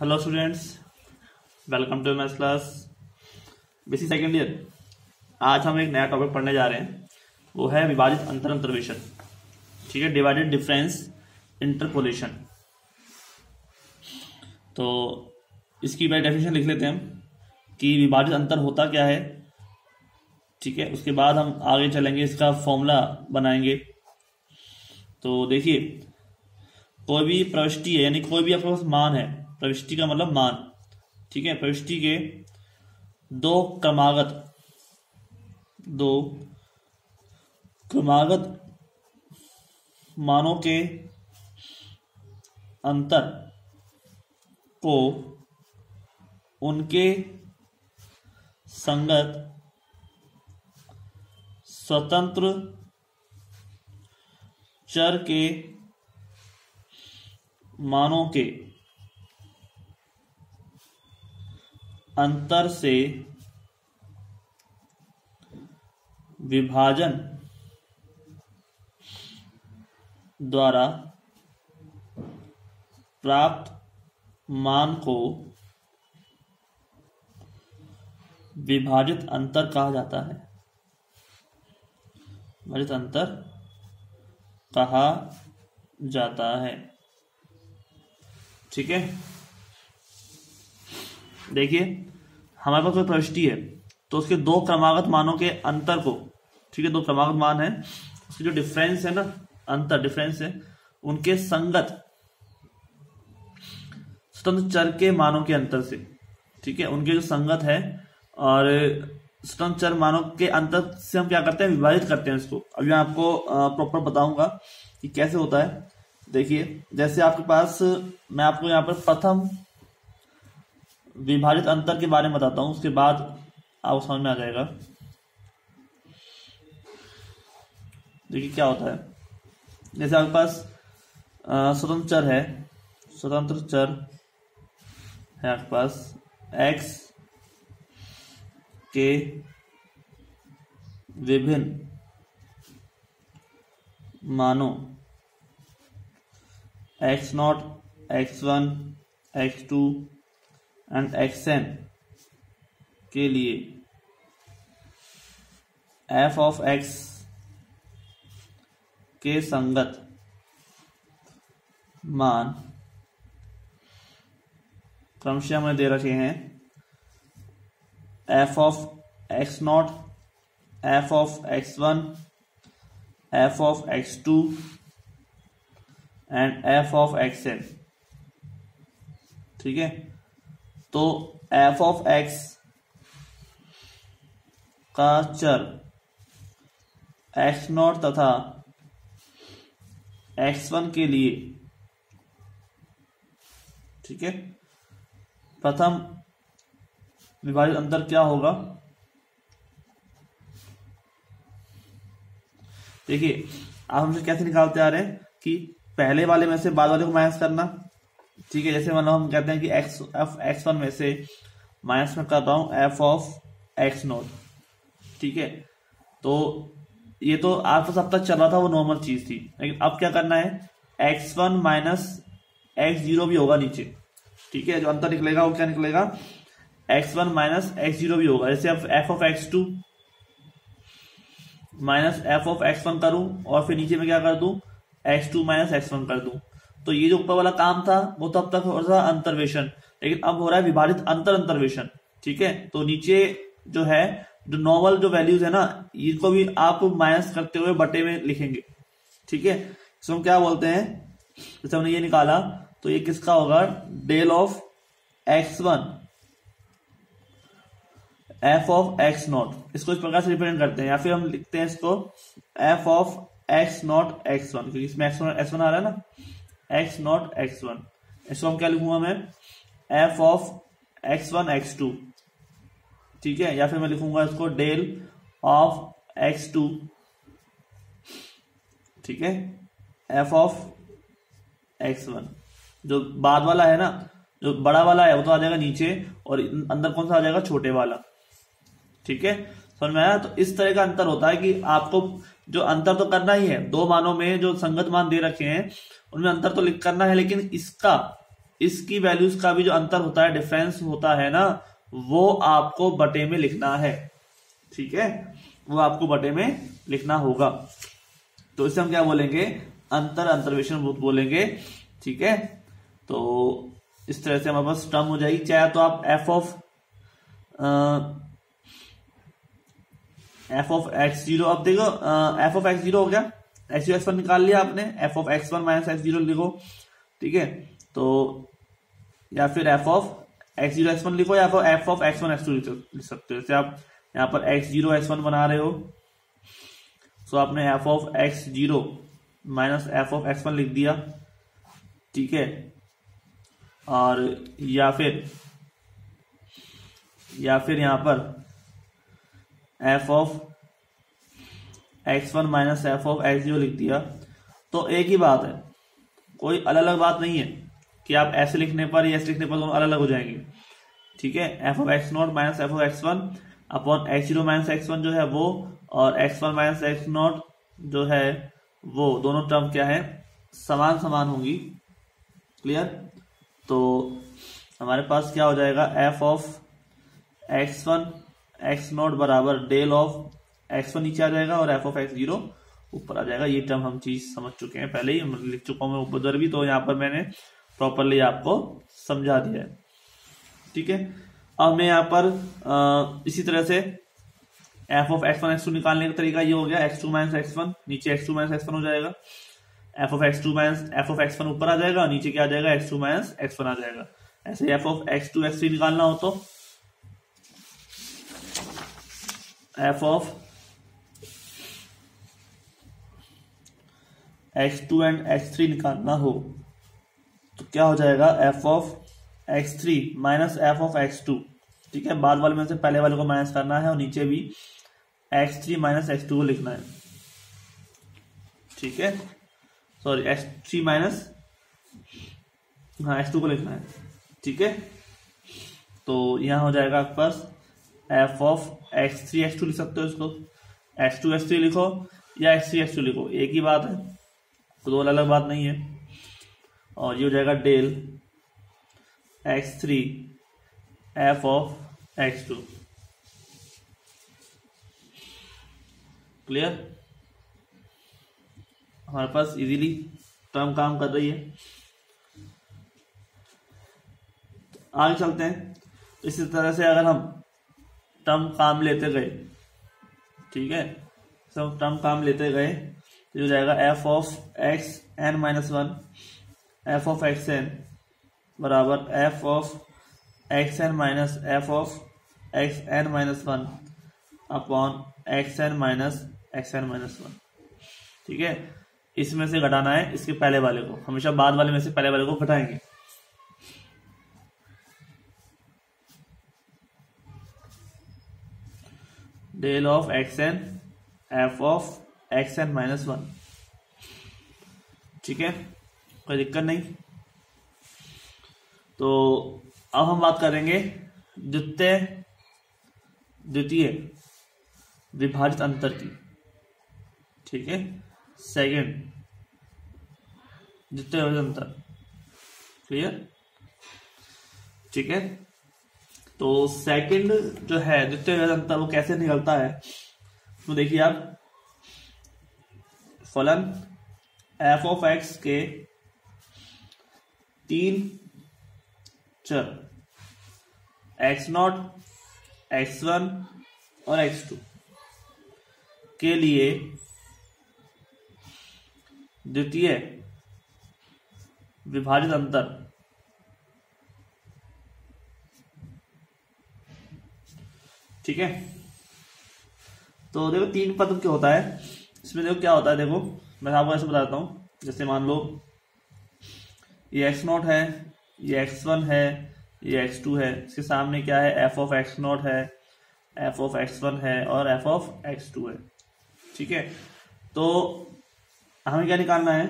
Hello students, welcome to maths class basic second year. आज हम एक नया टॉपिक पढ़ने जा रहे हैं, वो है विभाजित अंतर अंतर्वेशन। ठीक है, डिवाइडेड डिफरेंस इंटरपोलेशन। तो इसकी पहले डेफिनेशन लिख लेते हैं हम कि विभाजित अंतर होता क्या है। ठीक है, उसके बाद हम आगे चलेंगे, इसका फॉर्मूला बनाएंगे। तो देखिए, कोई भी प्रविष्टि है, यानी कोई भी आपके पास मान है, प्रविष्टि का मतलब मान। ठीक है, प्रविष्टि के दो क्रमागत मानों के अंतर को उनके संगत स्वतंत्र चर के मानों के अंतर से विभाजन द्वारा प्राप्त मान को विभाजित अंतर कहा जाता है। विभाजित अंतर कहा जाता है। ठीक है, देखिए, हमारे पास कोई प्रविष्टि है तो उसके दो क्रमागत मानों के अंतर को, ठीक है, दो क्रमागत मान है, उसकी जो डिफरेंस है ना, अंतर डिफरेंस है, उनके संगत स्वतंत्र चर के मानों के अंतर से। ठीक है, उनके जो संगत है और स्वतंत्र चर मानों के अंतर से हम क्या करते हैं, विभाजित करते हैं इसको। अभी मैं आपको प्रॉपर बताऊंगा कि कैसे होता है। देखिए, जैसे आपके पास, मैं आपको यहाँ पर प्रथम विभाजित अंतर के बारे में बताता हूं, उसके बाद आपको समझ में आ जाएगा। देखिए क्या होता है। जैसे आपके पास स्वतंत्र चर है, स्वतंत्र चर है आपके पास x के विभिन्न मानों x0, x1, x2 and xn के लिए f ऑफ x के संगत मान क्रमशः हमने दे रखे हैं f of x0, f of x1, f of x2 and f of xn। ठीक है, तो f ऑफ x का चर x0 तथा x1 के लिए, ठीक है, प्रथम विभाजित अंतर क्या होगा। देखिए, आप हमसे कैसे निकालते आ रहे हैं कि पहले वाले में से बाद वाले को माइनस करना। ठीक है, जैसे मतलब हम कहते हैं कि x1 में से माइनस में कर रहा हूं f ऑफ x0। ठीक है, तो ये तो आपको सब तक चल रहा था, वो नॉर्मल चीज थी। लेकिन अब क्या करना है, x1 माइनस x0 भी होगा नीचे। ठीक है, जो अंतर निकलेगा वो क्या निकलेगा, x1 माइनस x0 भी होगा। जैसे अब f of x2 minus f of x1 करूं और फिर नीचे में क्या कर दूं, x2 माइनस x1 कर दूं। तो ये जो ऊपर वाला काम था वो तो अब तक हो रहा था अंतर्वेशन, लेकिन अब हो रहा है विभाजित अंतर अंतर्वेशन। ठीक है, तो नीचे जो है, जो नॉर्मल जो वैल्यूज है ना, इनको भी आप माइनस करते हुए बटे में लिखेंगे। ठीक है, इसको हम क्या बोलते हैं, जैसे हमने ये निकाला तो ये किसका होगा, del of x1 f of x0। इसको इस प्रकार से रिप्रेजेंट करते हैं, या फिर हम लिखते हैं इसको f ऑफ x0 x1, क्योंकि इसमें x1 आ रहा है ना, x0 x1। इसको हम क्या लिखूंगा मैं, f ऑफ x1 x2। ठीक है, या फिर मैं लिखूंगा इसको डेल ऑफ x2। ठीक है, f ऑफ x1। जो बाद वाला है ना, जो बड़ा वाला है वो तो आ जाएगा नीचे, और अंदर कौन सा आ जाएगा, छोटे वाला। ठीक है, समझ में आया। तो इस तरह का अंतर होता है कि आपको जो अंतर तो करना ही है, दो मानों में जो संगत मान दे रखे हैं उनमें अंतर तो लिख करना है, लेकिन इसका इसकी वैल्यूज का भी जो अंतर होता है, डिफरेंस होता है ना, वो आपको बटे में लिखना है। ठीक है, वो आपको बटे में लिखना होगा। तो इसे हम क्या बोलेंगे, अंतर्वेशन बोलेंगे। ठीक है, तो इस तरह से हमारे पास टर्म हो जाएगी। चाहे तो आप एफ ऑफ एक्स जीरो, अब देखो एफ ऑफ एक्स जीरो हो गया, एक्स जीरो एक्स वन निकाल लिया आपने, f of x one minus x zero लिखो। ठीक है, तो या फिर f of x zero x one लिखो, या फिर f of x one x two लिख सकते हो। जैसे आप यहाँ पर एक्स जीरो एक्स वन बना रहे हो, तो आपने f of x zero minus F of x one लिख दिया। ठीक है, और या फिर यहां पर F of x one minus F of x zero लिख दिया। तो एक ही बात है, कोई अलग अलग बात नहीं है कि आप ऐसे लिखने पर या ऐसे लिखने पर दोनों अलग अलग हो जाएंगे। ठीक है, F of x not minus F of x one upon x zero minus X one जो है वो, और x one minus x not जो है वो, दोनों टर्म क्या है, समान समान होंगी। क्लियर, तो हमारे पास क्या हो जाएगा, F of x one x not बराबर डेल ऑफ एक्स वन नीचे आ जाएगा और एफ ऑफ एक्स जीरो ऊपर आ जाएगा। ये टर्म हम चीज समझ चुके हैं, पहले ही लिख चुका हूं मैं ऊपर भी, तो यहाँ पर मैंने प्रॉपरली आपको समझा दिया है। ठीक है, अब मैं यहाँ पर इसी तरह से F of x one x two निकालने का तरीका ये हो गया, X two minus X one, नीचे X two minus X one हो जाएगा, F of x two minus F of x one ऊपर आ जाएगा, नीचे क्या आ जाएगा, X two minus X one आ जाएगा। ऐसे F of x two X three निकालना हो तो F of x two and X three निकालना हो तो क्या हो जाएगा, F of x three minus F of x two. ठीक है, बाद वाले में से पहले वाले को माइनस करना है और नीचे भी x three minus x two को लिखना है। ठीक है, sorry x three minus x two को लिखना है। ठीक है, तो यहां हो जाएगा आपके पास F of x three X two लिख सकते हो, इसको एक्स टू एक्स थ्री लिखो या एक्स थ्री एक्स टू लिखो, एक ही बात है, तो दो अलग बात नहीं है। और ये हो जाएगा del x three f of x two. Clear, हमारे पास इजीली टर्म काम कर रही है। आगे चलते हैं। इसी तरह से अगर हम टर्म काम लेते गए, ठीक है, सब टर्म काम लेते गए तो हो जाएगा F of x N minus one F of x N बराबर F of x N minus F of x N minus one upon X N minus X N minus one. ठीक है, इसमें से घटाना है इसके पहले वाले को, हमेशा बाद वाले में से पहले वाले को घटाएंगे। Del of x n f of x N minus one. ठीक है, कोई दिक्कत नहीं। तो अब हम बात करेंगे द्वितीय विभाजित अंतर की। ठीक है, सेकेंड द्वितीय विभाजित अंतर। क्लियर, ठीक है, तो सेकंड जो है द्वितीय विभाजित अंतर वो कैसे निकलता है, तो देखिए आप, फलन एफ ऑफ एक्स के तीन चर एक्स नॉट एक्स वन और एक्स टू के लिए द्वितीय विभाजित अंतर ठीक है। तो देखो तीन पद क्या होता है इसमें, देखो क्या होता है, देखो मैं आपको ऐसे बताता हूं। जैसे मान लो ये एक्स नॉट है, ये एक्स वन है, ये एक्स टू है, इसके सामने क्या है, एफ ऑफ एक्स नॉट है, एफ ऑफ एक्स वन है और एफ ऑफ एक्स टू है। ठीक है, तो हमें क्या निकालना है,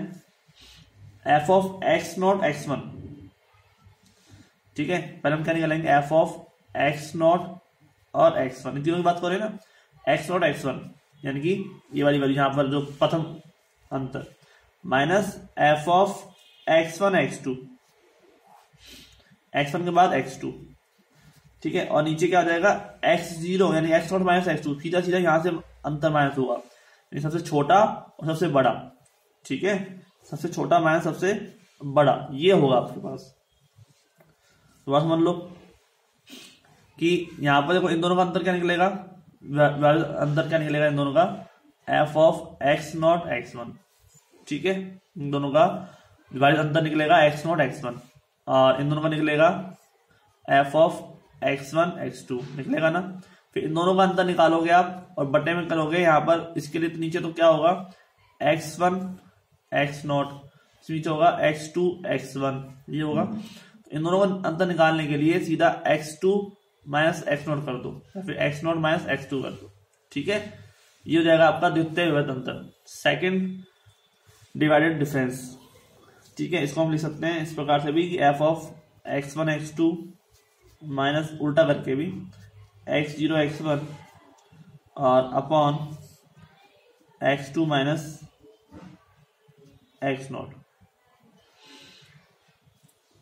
F of x not x one. ठीक है, पहले हम क्या निकालेंगे, एफ ऑफ एक्स नॉट और एक्स वन, तीनों की बात करें ना, एक्स नॉट एक्स वन यानी कि ये वाली वैल्यू यहां पर जो प्रथम अंतर, minus F of x one x two. x1 के बाद x2, ठीक है, और नीचे क्या हो जाएगा x0 यानी x0 माइनस x2, सीधा सीधा यहाँ से अंतर माइनस होगा, यानी सबसे छोटा और सबसे बड़ा, ठीक है, सबसे छोटा माइनस सबसे बड़ा, ये होगा आपके पास। तो बात समझ लो कि यहाँ पर देखो इन दोनों का अंतर क्या निकलेगा, अंतर क्या निकलेगा इन दोनों का, f ऑफ x0 x1, ठीक है, इन दोनों का विभाजित अंतर निकलेगा x0 x1, और इन दोनों का निकलेगा f ऑफ x1 x2 निकलेगा ना। फिर इन दोनों का अंतर निकालोगे आप और बटे में करोगे यहाँ पर, इसके लिए तो नीचे तो क्या होगा x1 x0, नीचे होगा x2 x1, ये होगा। इन दोनों का अंतर निकालने के लिए सीधा x2 माइनस x0 कर दो या फिर x0 माइनस x2 कर दो, ठीक है, ये हो जाएगा आपका द्वितीय विभक्त अंतर, सेकंड डिवाइडेड डिफरेंस, ठीक है। इसको हम लिख सकते हैं इस प्रकार से भी कि f of x1 x2 minus उल्टा करके भी x0 x1 और अपॉन x2 माइनस x0,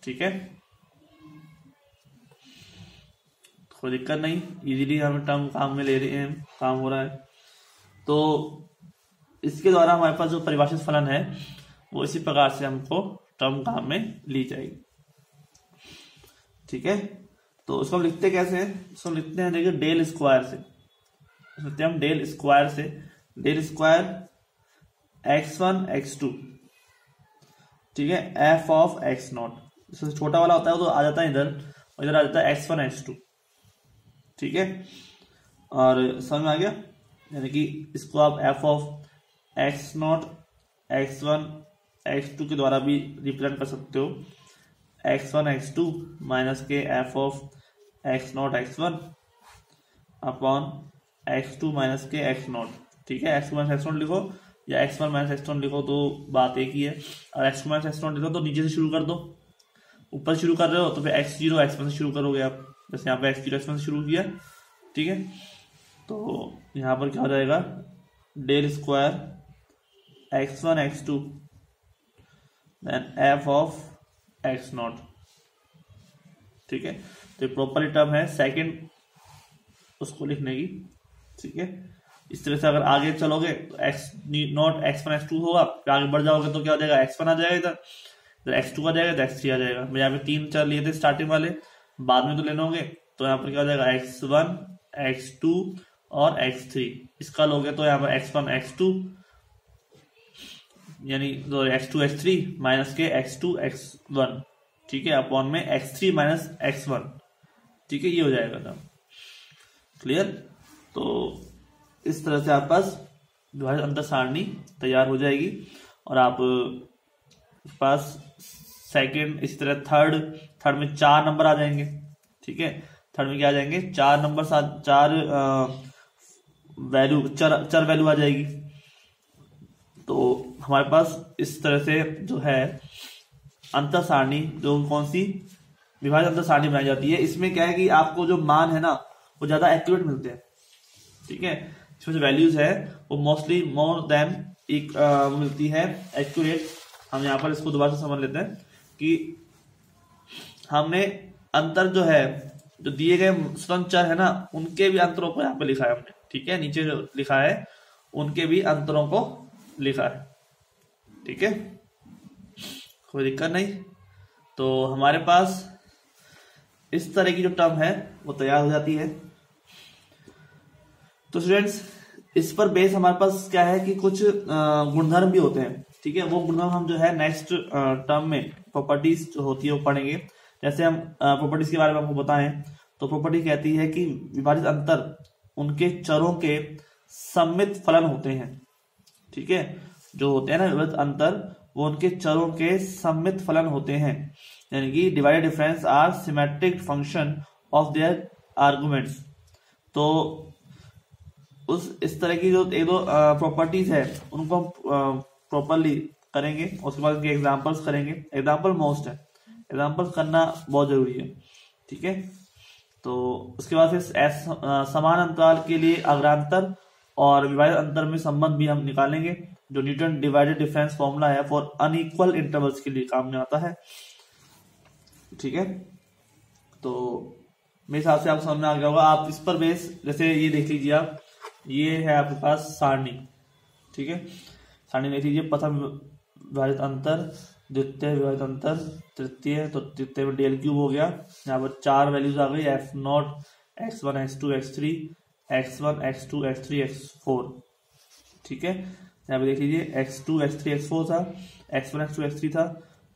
ठीक है, कोई दिक्कत नहीं, इजीली हम टर्म काम में ले रहे हैं, काम हो रहा है। तो इसके द्वारा हमारे पास जो परिभाषित फलन है वो इसी प्रकार से हमको टर्म काम में ली जाएगी, ठीक है। तो उसको हम लिखते कैसे हैं, उसको लिखते हैं देखिए डेल स्क्वायर से, लिखते हैं हम डेल स्क्वायर से, डेल स्क्वायर x1 x2, ठीक है, f ऑफ x0, इससे छोटा वाला होता है वो तो आ जाता है इधर, और इधर आ जाता है x1 x2, ठीक है, और समझ में आ गया, यानी कि इसको आप f of x0 x1 x2 के द्वारा भी रिप्रेजेंट कर सकते हो, x1 x2 माइनस के f of x0 x1 upon x2 minus के x0, ठीक है, x2 माइनस x0 लिखो या x1 माइनस x0 लिखो तो बात एक ही है, और x2 माइनस x0 लिखो तो नीचे से शुरू कर दो, ऊपर शुरू कर रहे हो तो फिर x0 x1 से शुरू करोगे आप, जैसे यहाँ पे x0 x1 से शुरू किया, ठीक है। तो यहाँ पर क्या हो जाएगा del square x1 x2 then f of x0, ठीक है, तो ये प्रॉपर टर्म है सेकंड उसको लिखने की, ठीक है। इस तरह से अगर आगे चलोगे तो x0 x1 x2 होगा, फिर आगे बढ़ जाओगे तो क्या हो जाएगा x1 आ जाएगा, इधर x2 आ जाएगा, इधर x3 आ जाएगा। मैं यहाँ पे 3 चर लिए थे स्टार्टिंग वाले, बाद में तो लेने होंगे, तो यहाँ पर क्या हो जाएगा x1 x2 और x3, इसका लोगे तो यहाँ पर x1 x2 यानी x2 x3 माइनस के x2 x1, ठीक है, अपॉन में x3 माइनस x1, ठीक है, ये हो जाएगा ना, क्लियर। तो इस तरह से आप पास विभाजित अंतर सारणी तैयार हो जाएगी, और आप पास सेकंड, इस तरह थर्ड में 4 नंबर आ जाएंगे, ठीक है, थर्ड में क्या आ जाएंगे 4 नंबर, 4 वैल्यू, चर वैल्यू आ जाएगी। तो हमारे पास इस तरह से जो है अंतर सारणी, जो कौन सी विभाजित अंतर सारणी बनाई जाती है, इसमें क्या है कि आपको जो मान है ना वो ज्यादा एक्यूरेट मिलते हैं, ठीक है, इसमें जो वैल्यूज है वो मोस्टली मोर देन एक मिलती है एक्यूरेट। हम यहाँ पर इसको दोबारा से समझ लेते हैं कि हमने अंतर जो है, जो दिए गए स्वतंत्र चर है ना, उनके भी अंतरों को यहाँ पे लिखा है हमने, ठीक है, नीचे जो लिखा है उनके भी अंतरों को लिखा है, ठीक है, कोई दिक्कत नहीं। तो हमारे पास इस तरह की जो टर्म है वो तैयार हो जाती है। तो स्टूडेंट्स इस पर बेस हमारे पास क्या है कि कुछ गुणधर्म भी होते हैं, ठीक है, वो गुणधर्म हम जो है नेक्स्ट टर्म में प्रॉपर्टीज जो होती है वो पढ़ेंगे। जैसे हम प्रॉपर्टीज के बारे में आपको बताएं तो प्रॉपर्टी कहती है कि विभाजित अंतर उनके चरों के सम्मित फलन होते हैं, ठीक है, जो होते हैं ना विभाजित अंतर वो उनके चरों के सम्मित फलन होते हैं, यानी कि divided difference are symmetric function of their arguments. तो उस इस तरह की जो एक दो प्रॉपर्टीज है उनको हम प्रॉपरली करेंगे, उसके बाद उनके एग्जांपल्स करेंगे। एग्जांपल मोस्ट है, एग्जांपल्स करना बहुत जरूरी है, ठीक है। तो उसके बाद फिर समान अंतराल के लिए अग्रांतर और विभाजित अंतर में संबंध भी हम निकालेंगे, जो न्यूटन डिवाइडेड डिफरेंस फॉर्मूला है फॉर अनइक्वल इंटरवल्स के लिए काम में आता है, ठीक है। तो मेरे हिसाब से आपको समझ में आ गया होगा। आप इस पर बेस, जैसे ये देख लीजिए आप, ये है आपके पास सारणी, ठीक है। सारणी देख लीजिए, प्रथम विभाजित अंतर, द्वितीय विभाजित अंतर, तृतीय, तो तृतीय में डेल क्यूब हो गया। यहाँ पर 4 वैल्यूज आ गई, f0, x1, x2, x3, x1, x2, x3, x4, ठीक है। यहाँ पे देख लीजिए x2, x3, x4 था, x1, x2, x3 था,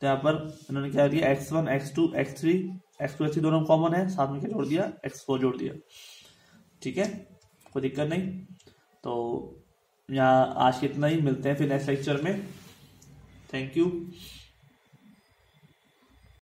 तो यहाँ पर इन्होंने क्या दिया, x1, x2, x3, x2, x3 दोनों कॉमन है, साथ में क्या जोड़ दिया, x4 जोड़ दिया, ठीक है, कोई दिक्कत नहीं। तो यहाँ आज के इतना ही, मिलते हैं फिर नेक्स्ट लेक्चर में। Thank you.